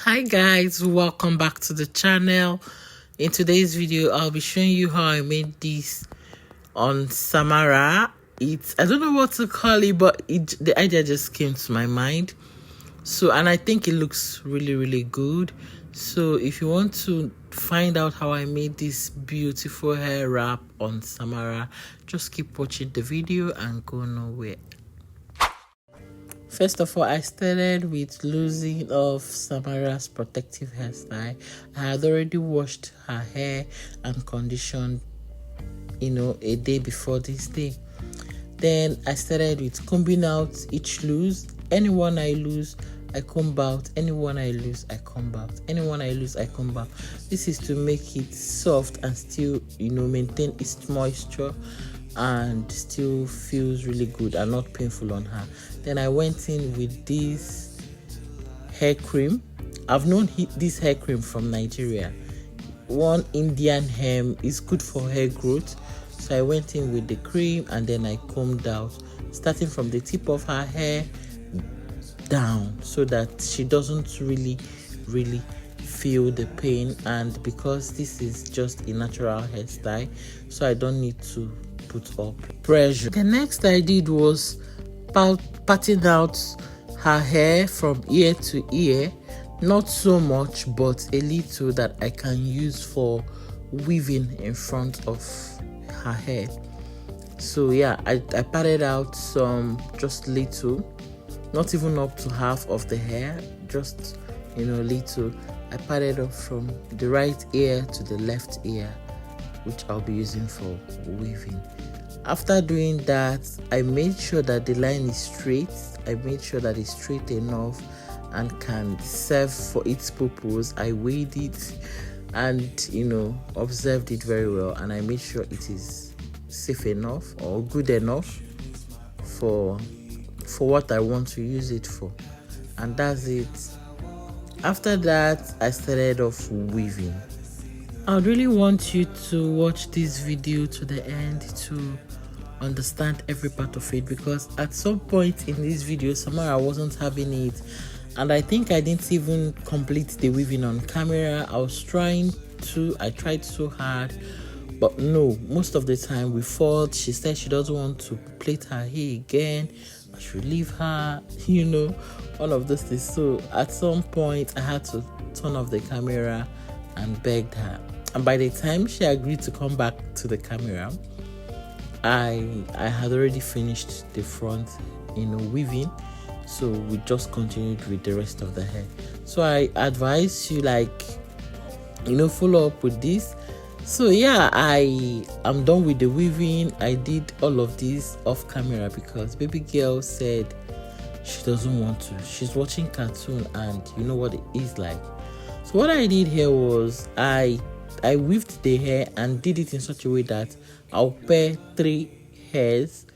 Hi guys, welcome back to the channel. In today's video I'll be showing you how I made this on Samara. I don't know what to call it, but the idea just came to my mind. And I think it looks really good. So if you want to find out how I made this beautiful hair wrap on Samara, just keep watching the video and go nowhere. First of all, I started with losing of Samara's protective hairstyle. I had already washed her hair and conditioned, a day before this day. Then I started with combing out each loose. Anyone I lose, I comb out. Anyone I lose, I comb out. Anyone I lose, I comb out. This is to make it soft and still, maintain its moisture and still feels really good and not painful on her. Then I went in with this hair cream. I've known this hair cream from Nigeria. One Indian hem is good for hair growth. So I went in with the cream and then I combed out, starting from the tip of her hair down, so that she doesn't really feel the pain. And because this is just a natural hairstyle, so I don't need to put up pressure. The next I did was patting out her hair from ear to ear, not so much but a little that I can use for weaving in front of her hair. So yeah, I patted out some, just little, not even up to half of the hair, just little. I patted up from the right ear to the left ear, which I'll be using for weaving. After doing that, I made sure that the line is straight. I made sure that it's straight enough and can serve for its purpose. I weighed it and observed it very well, and I made sure it is safe enough or good enough for what I want to use it for. And that's it. After that, I started off weaving. I really want you to watch this video to the end to understand every part of it, because at some point in this video Samara wasn't having it, and I think I didn't even complete the weaving on camera. I tried so hard, but no, most of the time we fought. She said she doesn't want to plait her hair again, I should leave her, all of those things. So at some point I had to turn off the camera and begged her, and by the time she agreed to come back to the camera, I had already finished the front weaving. So we just continued with the rest of the hair. So I advise you, follow up with this. So yeah, I am done with the weaving. I did all of this off camera because baby girl said she doesn't want to. She's watching cartoon and you know what it is like. So what I did here was I weaved the hair and did it in such a way that I'll pair 3 hairs,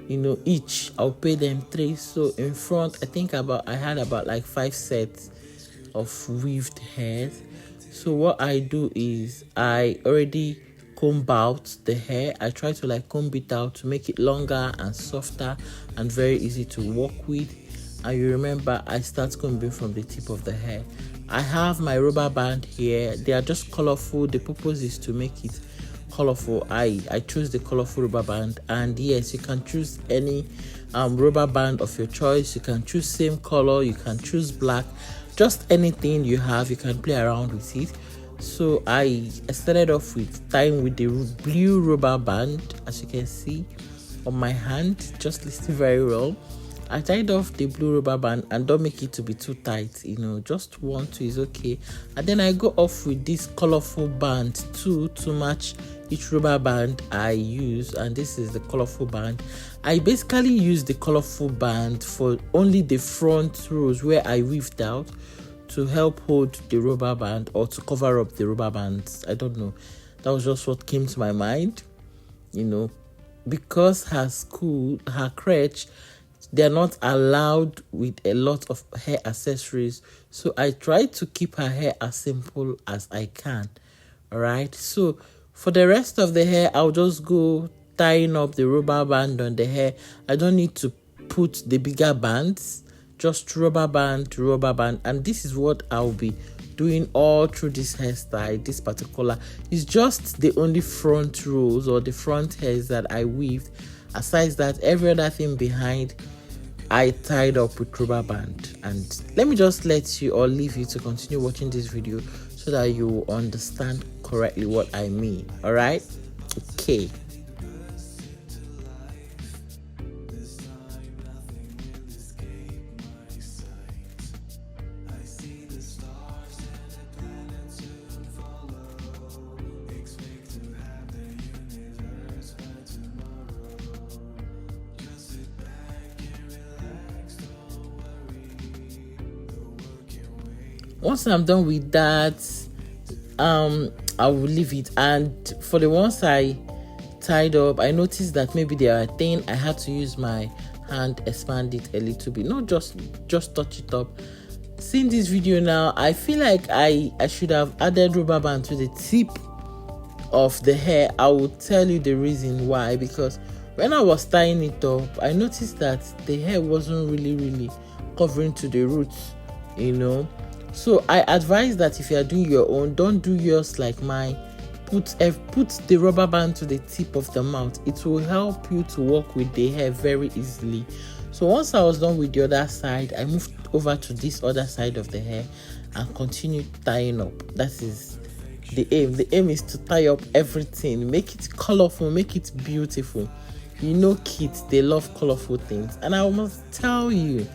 each. I'll pair them 3. So in front, I had about 5 sets of weaved hairs. So what I do is I already comb out the hair. I try to comb it out to make it longer and softer and very easy to work with. And you remember, I start combing from the tip of the hair. I have my rubber band here. They are just colorful. The purpose is to make it colorful. I choose the colorful rubber band, and yes, you can choose any rubber band of your choice. You can choose same color, you can choose black, just anything you have, you can play around with it. So I started off with tying with the blue rubber band, as you can see on my hand. Just listen very well. I tied off the blue rubber band, and don't make it to be too tight, just 1, 2 is okay. And then I go off with this colorful band too, to match each rubber band I use. And this is the colorful band. I basically use the colorful band for only the front rows where I weaved out, to help hold the rubber band or to cover up the rubber bands. I don't know, that was just what came to my mind. Because her crèche, they're not allowed with a lot of hair accessories, so I try to keep her hair as simple as I can. All right, so for the rest of the hair, I'll just go tying up the rubber band on the hair. I don't need to put the bigger bands just rubber band, and this is what I'll be doing all through this hairstyle. This particular is just the only front rows or the front hairs that I weaved. Aside that, every other thing behind I tied up with rubber band. And let me just let you or leave you to continue watching this video so that you will understand correctly what I mean. All right, okay. Once I'm done with that, I will leave it. And for the ones I tied up, I noticed that maybe they are thin. I had to use my hand, expand it a little bit, not just touch it up. Seeing this video now, I feel like I should have added rubber band to the tip of the hair. I will tell you the reason why. Because when I was tying it up, I noticed that the hair wasn't really covering to the roots, So I advise that if you are doing your own, don't do yours like mine. Put the rubber band to the tip of the mouth. It will help you to work with the hair very easily. So once I was done with the other side, I moved over to this other side of the hair and continued tying up. That is the aim. The aim is to tie up everything, make it colorful, make it beautiful. Kids, they love colorful things. And I must tell you,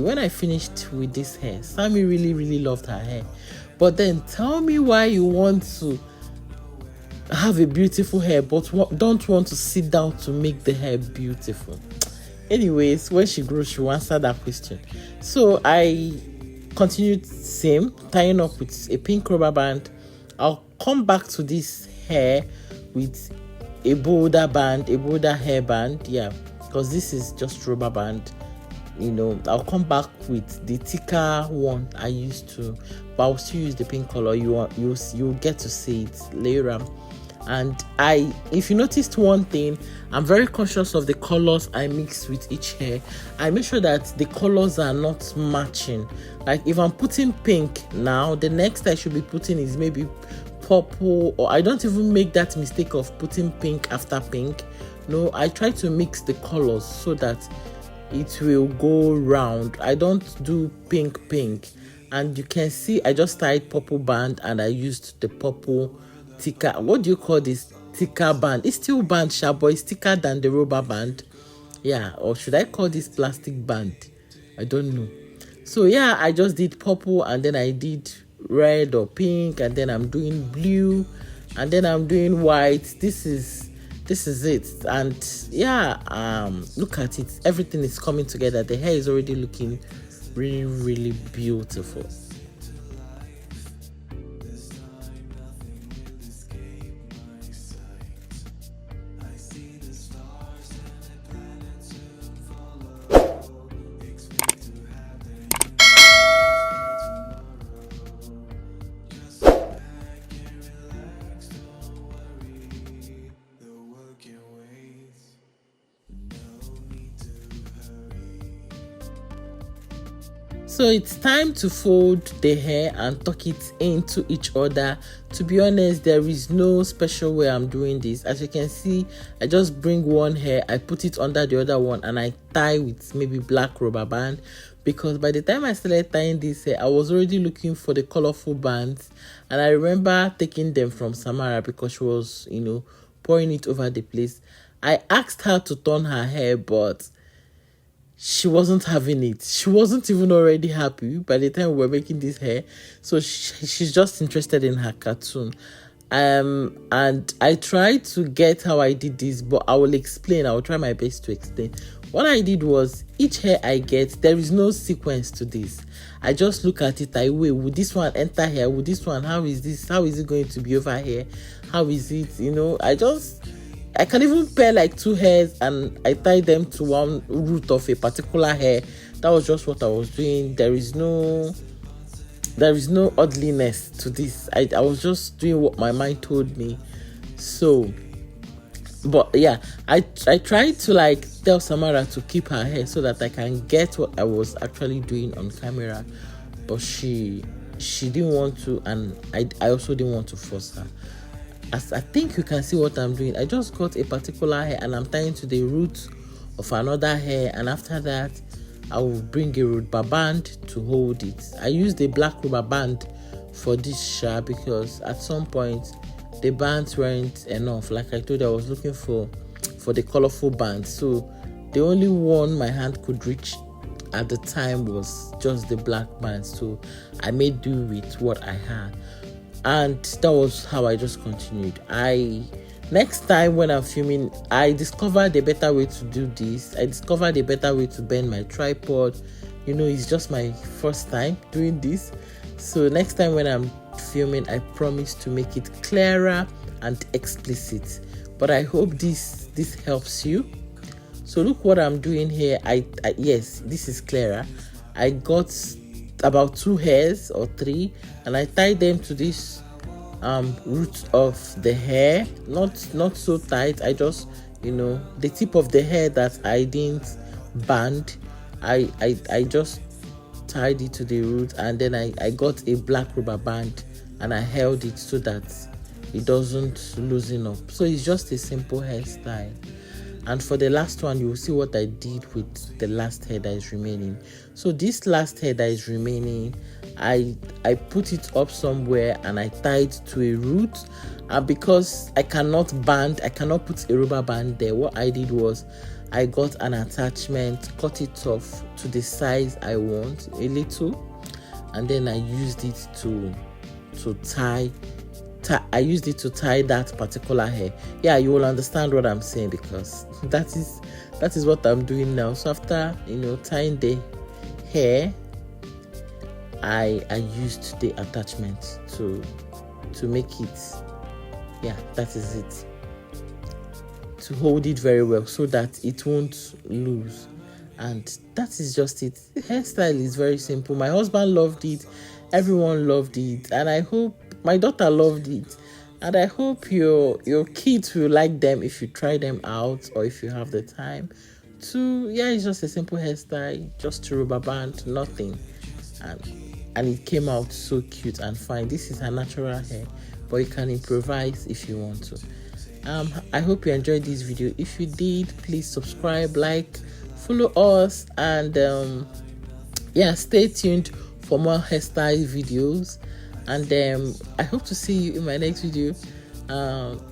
when I finished with this hair, Sammy really loved her hair. But then tell me why you want to have a beautiful hair but don't want to sit down to make the hair beautiful. Anyways, when she grows, she will answer that question. So I continued same, tying up with a pink rubber band. I'll come back to this hair with a bolder hair band, because this is just rubber band. I'll come back with the thicker one I used to, but I'll still use the pink color. You'll get to see it later. And if you noticed one thing, I'm very conscious of the colors I mix with each hair. I make sure that the colors are not matching. Like if I'm putting pink now, the next I should be putting is maybe purple, or I don't even make that mistake of putting pink after pink. No, I try to mix the colors so that it will go round. I don't do pink. And you can see I just tied purple band and I used the purple thicker, what do you call this, thicker band? It's still band sharp, but it's thicker than the rubber band. Or should I call this plastic band? I don't know. So I just did purple, and then I did red or pink, and then I'm doing blue, and then I'm doing white. This is it. And look at it, everything is coming together. The hair is already looking really beautiful. So it's time to fold the hair and tuck it into each other. To be honest, there is no special way I'm doing this. As you can see, I just bring one hair, I put it under the other one, and I tie with maybe black rubber band. Because by the time I started tying this hair, I was already looking for the colorful bands. And I remember taking them from Samara because she was, pouring it over the place. I asked her to turn her hair, but she wasn't having it. She wasn't even already happy by the time we were making this hair. So she's just interested in her cartoon. And I tried to get how I did this, but I will explain. I will try my best to explain. What I did was, each hair I get, there is no sequence to this. I just look at it, I weigh, would this one enter here? Would this one, how is it going to be over here? How is it, I can even pair like two hairs and I tie them to one root of a particular hair. That was just what I was doing. There is no oddliness to this. I was just doing what my mind told me. So But yeah, I tried to like tell Samara to keep her hair so that I can get what I was actually doing on camera, but she didn't want to, and I also didn't want to force her. As I think you can see what I'm doing, I just got a particular hair and I'm tying to the root of another hair, and after that I will bring a rubber band to hold it. I used a black rubber band for this shirt because at some point the bands weren't enough. Like I told you, I was looking for the colorful bands, so the only one my hand could reach at the time was just the black band, so I made do with what I had, and that was how I just continued. Next time when I'm filming, I discovered a better way to do this. I discovered a better way to bend my tripod. It's just my first time doing this, so next time when I'm filming, I promise to make it clearer and explicit. But I hope this helps you. So look what I'm doing here. Yes, this is clearer. I got about 2 hairs or 3, and I tied them to this root of the hair. Not so tight. I just the tip of the hair that I didn't band, I just tied it to the root, and then I got a black rubber band and I held it so that it doesn't loosen up. So it's just a simple hairstyle. And for the last one, you will see what I did with the last hair that is remaining. So this last hair that is remaining, I put it up somewhere and I tied to a root. And because I cannot put a rubber band there, what I did was I got an attachment, cut it off to the size I want, a little, and then I used it to tie that particular hair. Yeah, you will understand what I'm saying, because that is what I'm doing now. So after tying the hair, I used the attachment to make it, yeah, that is it, to hold it very well so that it won't lose. And that is just it. The hairstyle is very simple. My husband loved it, everyone loved it, and I hope my daughter loved it, and I hope your kids will like them if you try them out, or if you have the time to. Yeah, it's just a simple hairstyle, just a rubber band, nothing, and it came out so cute and fine. This is her natural hair, but you can improvise if you want to. I hope you enjoyed this video. If you did, please subscribe, like, follow us, and stay tuned for more hairstyle videos. And I hope to see you in my next video.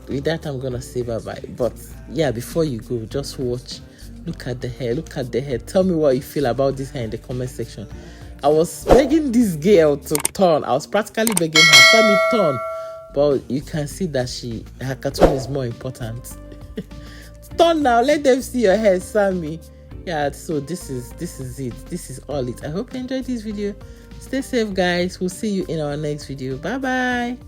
With that, I'm gonna say bye-bye. But yeah, before you go, just watch. Look at the hair. Tell me what you feel about this hair in the comment section. I was begging this girl to turn. I was practically begging her, tell me turn. But you can see that her cartoon is more important. Turn now, let them see your hair, Sammy. Yeah, so this is it. This is all it. I hope you enjoyed this video. Stay safe, guys. We'll see you in our next video. Bye bye.